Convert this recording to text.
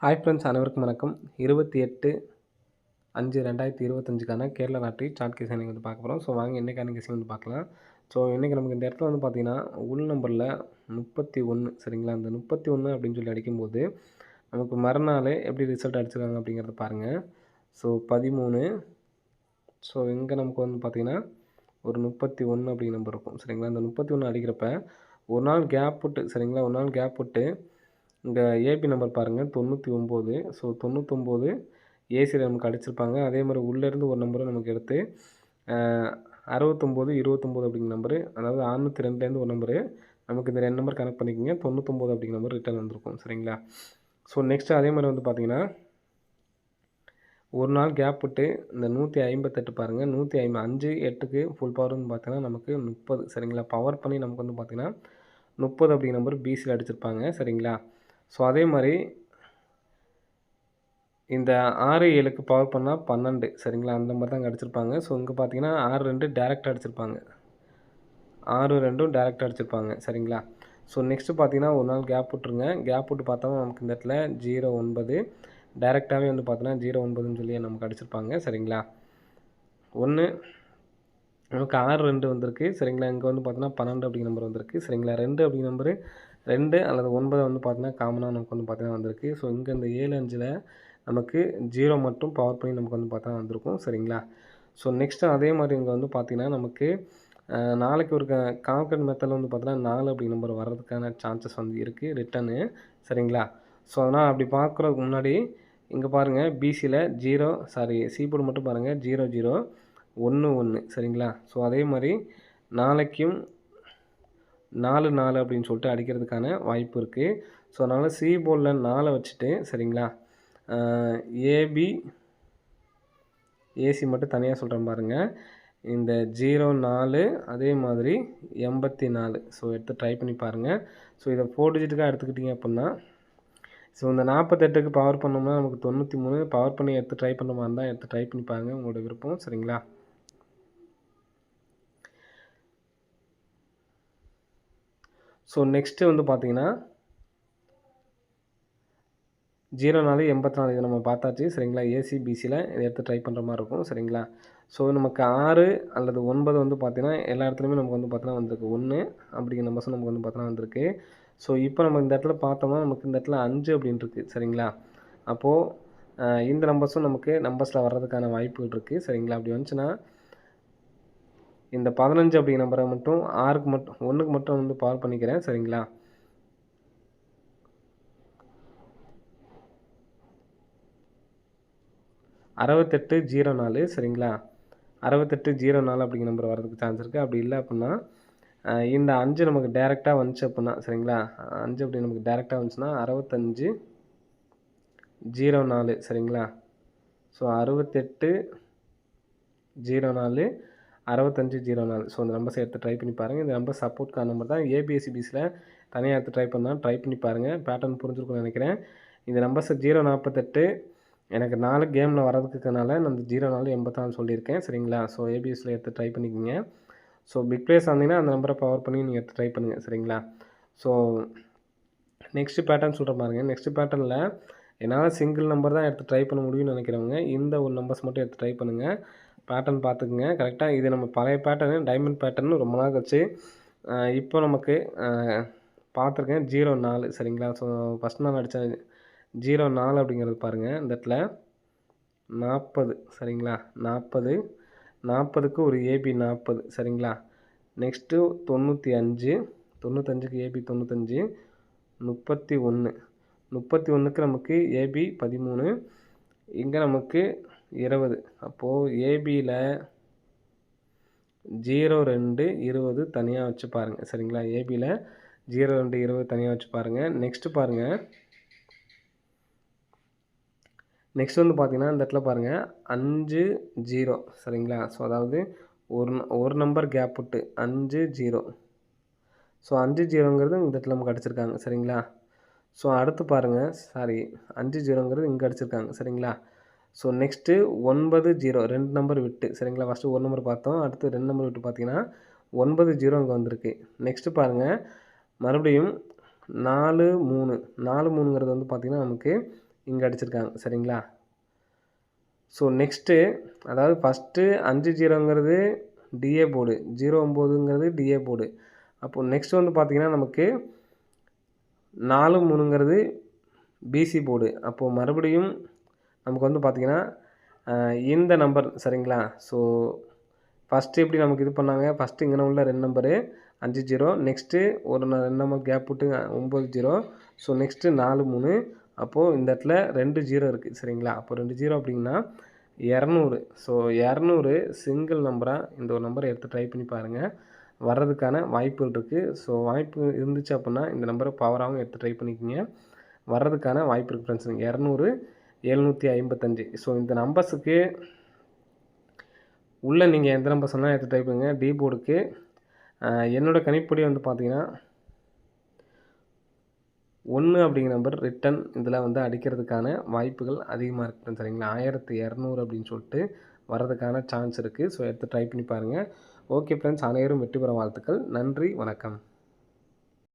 Hi friends, அனைவருக்கும் வணக்கம். 28/5/2025க்கான Kerala lottery chart case வந்து பார்க்க போகிறோம். ஸோ வாங்க இன்றைக்கான கேஸ் வந்து பார்க்கலாம். ஸோ இன்றைக்கி நமக்கு இந்த இடத்துல வந்து பார்த்தீங்கன்னா உள் நம்பரில் 31 சரிங்களா. அந்த 31 அப்படின்னு சொல்லி அடிக்கும்போது நமக்கு மறுநாள் எப்படி ரிசல்ட் அடிச்சிருக்காங்க அப்படிங்கிறத பாருங்கள். ஸோ 13. ஸோ இங்கே நமக்கு வந்து பார்த்திங்கன்னா ஒரு 31 அப்படிங்கிற நம்பர் இருக்கும் சரிங்களா. அந்த 31 அடிக்கிறப்ப ஒரு நாள் கேப் விட்டு சரிங்களா, ஒரு நாள் கேப் விட்டு இந்த ஏபி நம்பர் பாருங்கள் 99. ஸோ 99 ஏசியில் நமக்கு அடிச்சிருப்பாங்க. அதே மாதிரி உள்ளேருந்து ஒரு நம்பரும் நமக்கு எடுத்து 69 29 அப்படிங்கிற நம்பரு, அதாவது 602லேருந்து ஒரு நம்பரு நமக்கு இந்த 2 நம்பர் கனெக்ட் பண்ணிக்கோங்க. 99 அப்படிங்கிற நம்பர் ரிட்டர்ன் வந்திருக்கும் சரிங்களா. ஸோ நெக்ஸ்ட்டு அதே மாதிரி வந்து பார்த்திங்கன்னா ஒரு நாள் கேப் விட்டு இந்த 158 பாருங்கள். 5 8க்கு ஃபுல் பவர் வந்து பார்த்தீங்கன்னா நமக்கு 30 சரிங்களா. பவர் பண்ணி நமக்கு வந்து பார்த்திங்கன்னா 30 அப்படிங்கிற நம்பர் பிசியில் அடிச்சிருப்பாங்க சரிங்களா. ஸோ அதே மாதிரி இந்த 6 7க்கு பவர் பண்ணால் 12 சரிங்களா. அந்த மாதிரி தான் அடிச்சிருப்பாங்க. ஸோ இங்கே பார்த்தீங்கன்னா 6 2 டேரெக்டாக அடிச்சிருப்பாங்க. 6 2ம் டேரெக்டாக அடிச்சிருப்பாங்க சரிங்களா. ஸோ நெக்ஸ்ட்டு பார்த்தீங்கன்னா ஒரு நாள் கேப் விட்ருங்க. கேப் விட்டு பார்த்தோம்னா நமக்கு இந்த இடத்துல 09 டேரெக்டாகவே வந்து பார்த்தோன்னா 09ன்னு சொல்லி நமக்கு அடிச்சிருப்பாங்க சரிங்களா. 1 நமக்கு 6 2 வந்திருக்கு சரிங்களா. இங்கே வந்து பார்த்தோன்னா 12 அப்படிங்கிற நம்பர் வந்திருக்கு சரிங்களா. 2 அப்படிங்கிற நம்பரு 2 அல்லது 9 வந்து பார்த்தீங்கன்னா காமனாக நமக்கு வந்து பார்த்தீங்கன்னா வந்திருக்கு. ஸோ இங்கே இந்த 7 5ல் நமக்கு 0 மட்டும் பவர் பண்ணி நமக்கு வந்து பார்த்தா வந்திருக்கும் சரிங்களா. ஸோ நெக்ஸ்ட்டு அதே மாதிரி இங்கே வந்து பார்த்திங்கன்னா நமக்கு நாளைக்கு ஒரு கால்குலேட் மெத்தடில் வந்து பார்த்தீங்கன்னா 4 அப்படிங்கிற நம்பர் வர்றதுக்கான சான்சஸ் வந்து இருக்குது ரிட்டனு சரிங்களா. ஸோ அதனால் அப்படி பார்க்குறதுக்கு முன்னாடி இங்கே பாருங்கள் பிசியில் சி போர்டு மட்டும் பாருங்கள் 0 0 1 1 சரிங்களா. ஸோ அதே மாதிரி நாளைக்கும் 4 4 அப்படின்னு சொல்லிட்டு அடிக்கிறதுக்கான வாய்ப்பு இருக்குது. ஸோ அதனால் சி போர்டில் 4 வச்சுட்டு சரிங்களா, ஏபி ஏசி மட்டும் தனியாக சொல்கிறேன் பாருங்கள். இந்த 04 அதே மாதிரி 84 ஸோ எடுத்து ட்ரை பண்ணி பாருங்கள். ஸோ இதை 4 டிஜிட்டுக்காக எடுத்துக்கிட்டிங்க அப்படின்னா ஸோ இந்த 48க்கு பவர் பண்ணோம்னா நமக்கு 93 பவர் பண்ணி எடுத்து ட்ரை பண்ணுற மாதிரி இருந்தால் எடுத்து ட்ரை பண்ணி பாருங்கள், உங்களோட விருப்பம் சரிங்களா. ஸோ நெக்ஸ்ட்டு வந்து பார்த்தீங்கன்னா 04 84 இதை நம்ம பார்த்தாச்சு சரிங்களா. ஏசி பிசியில் இதை எடுத்து ட்ரை பண்ணுற மாதிரி இருக்கும் சரிங்களா. ஸோ நமக்கு 6 அல்லது 9 வந்து பார்த்திங்கன்னா எல்லா இடத்துலையுமே நமக்கு வந்து பார்த்தீங்கன்னா வந்திருக்கு. 1 அப்படிங்கிற நம்பர்ஸ் நமக்கு வந்து பார்த்தீங்கன்னா வந்திருக்கு. ஸோ இப்போ நம்ம இந்த இடத்துல பார்த்தோம்னா நமக்கு இந்த இடத்துல 5 அப்படின்ட்டுருக்கு சரிங்களா. அப்போது இந்த நம்பர்ஸும் நமக்கு நம்பர்ஸில் வர்றதுக்கான வாய்ப்புகள் இருக்குது சரிங்களா. அப்படி வந்துச்சுன்னா இந்த 15 அப்படிங்கிற நம்பரை மட்டும் 6க்கு மட்டும் 1க்கு மட்டும் வந்து பவர் பண்ணிக்கிறேன் சரிங்களா. அறுபத்தெட்டு 04 சரிங்களா. 68 04 அப்படிங்கிற நம்பர் வரதுக்கு சான்ஸ் இருக்குது. அப்படி இல்லை அப்படின்னா இந்த 5 நமக்கு டேரெக்டாக வந்துச்சு அப்படின்னா சரிங்களா, 5 அப்படி நமக்கு டேரெக்டாக வந்துச்சுன்னா 65 04 சரிங்களா. ஸோ 68 04 65 04 ஸோ அந்த நம்பர்ஸை எடுத்து ட்ரை பண்ணி பாருங்கள். இந்த நம்பர் சப்போர்ட்கான நம்பர் தான். ஏபிஎஸ்சிபிஸில் தனியாக எடுத்து ட்ரை பண்ணால் ட்ரை பண்ணி பாருங்கள். பேட்டர்ன் புரிஞ்சிருக்கும்னு நினைக்கிறேன். இந்த நம்பர்ஸை 048 எனக்கு 4 கேமில் வரதுக்குனால நான் இந்த 04 84 சொல்லியிருக்கேன் சரிங்களா. ஸோ ஏபிஎஸ்சில் எடுத்து ட்ரை பண்ணிக்கோங்க. ஸோ பிக் பிளேஸ் வந்தீங்கன்னா அந்த நம்பரை பவர் பண்ணி நீங்கள் எடுத்து ட்ரை பண்ணுங்கள் சரிங்களா. ஸோ நெக்ஸ்ட்டு பேட்டர்ன் சொல்கிற பாருங்கள். நெக்ஸ்ட்டு பேட்டர்னில் என்னால் சிங்கிள் நம்பர் தான் எடுத்து ட்ரை பண்ண முடியும்னு நினைக்கிறவங்க இந்த ஒரு நம்பர்ஸ் மட்டும் எடுத்து ட்ரை பண்ணுங்கள். பேட்டர்ன் பார்த்துக்குங்க கரெக்டாக. இது நம்ம பழைய பேட்டர்னு டைமண்ட் பேட்டர்னு ரொம்ப நாள் கழிச்சு இப்போ நமக்கு பார்த்துருக்கேன் 04 சரிங்களா. ஸோ ஃபஸ்ட் நாள் அடித்த 04 அப்படிங்கிறது பாருங்கள். இந்த இடத்துல 40 சரிங்களா. 40க்கு ஒரு ஏபி 40 சரிங்களா. நெக்ஸ்ட்டு 95க்கு ஏபி 95 31க்கு நமக்கு ஏபி 13 இங்கே நமக்கு 20. அப்போது ஏபியில் 02 20 தனியாக வச்சு பாருங்கள் சரிங்களா. ஏபியில் 02 20 தனியாக வச்சு பாருங்கள். நெக்ஸ்ட்டு பாருங்கள். நெக்ஸ்ட் வந்து பார்த்திங்கன்னா இந்த இடத்துல பாருங்கள் 5 0 சரிங்களா. ஸோ அதாவது ஒரு நம்பர் கேப் விட்டு 5 0. ஸோ 5 0ங்கிறது இந்த இடத்துல நமக்கு அடிச்சிருக்காங்க சரிங்களா. ஸோ அடுத்து பாருங்கள் 5 0ங்கிறது இங்கே அடிச்சிருக்காங்க சரிங்களா. ஸோ நெக்ஸ்ட்டு 9 0 2 நம்பர் விட்டு சரிங்களா. ஃபஸ்ட்டு ஒரு நம்பர் பார்த்தோம், அடுத்து 2 நம்பர் விட்டு பார்த்தீங்கன்னா 9 0 இங்கே வந்திருக்கு. நெக்ஸ்ட்டு பாருங்கள் மறுபடியும் 4 3 4 3ங்கிறது வந்து பார்த்திங்கன்னா நமக்கு இங்கே அடிச்சிருக்காங்க சரிங்களா. ஸோ நெக்ஸ்ட்டு அதாவது ஃபஸ்ட்டு 50ங்கிறது டிஏ போர்டு, 09ங்கிறது டிஏ போர்டு. அப்போது நெக்ஸ்ட் வந்து பார்த்திங்கன்னா நமக்கு 43ங்கிறது பிசி போர்டு. அப்போது மறுபடியும் நமக்கு வந்து பார்த்திங்கன்னா இந்த நம்பர் சரிங்களா. ஸோ ஃபஸ்ட்டு எப்படி நமக்கு இது பண்ணாங்க, ஃபஸ்ட்டு இங்கே உள்ள 2 நம்பரு 50, நெக்ஸ்ட்டு ஒரு 2 நம்பர் கேப் விட்டு 90. So next 43. அப்போது இந்த இடத்துல 2 0 இருக்குது சரிங்களா. அப்போ 2 0 அப்படிங்கன்னா 200. ஸோ 200 சிங்கிள் நம்பராக இந்த ஒரு நம்பரை எடுத்து ட்ரை பண்ணி பாருங்கள், வர்றதுக்கான வாய்ப்புகள் இருக்குது. ஸோ வாய்ப்பு இருந்துச்சு அப்படின்னா இந்த நம்பரை பவராகவும் எடுத்து ட்ரை பண்ணிக்கோங்க, வர்றதுக்கான வாய்ப்பு இருக்குது ஃப்ரெண்ட்ஸ். 200 755. ஸோ இந்த நம்பர்ஸுக்கு உள்ளே நீங்கள் எந்த நம்பர் சொன்னால் எடுத்து ட்ரை பண்ணுங்க. டி போர்டுக்கு என்னோடய கணிப்படி வந்து பார்த்தீங்கன்னா 1 அப்படிங்கிற நம்பர் ரிட்டன் இதில் வந்து அடிக்கிறதுக்கான வாய்ப்புகள் அதிகமாக இருக்குது சரிங்களா. 1200 அப்படின்னு சொல்லிட்டு வர்றதுக்கான சான்ஸ் இருக்குது. ஸோ எடுத்து ட்ரை பண்ணி பாருங்கள். ஓகே ஃப்ரெண்ட்ஸ், அனைவரும் வெற்றி பெற வாழ்த்துக்கள். நன்றி, வணக்கம்.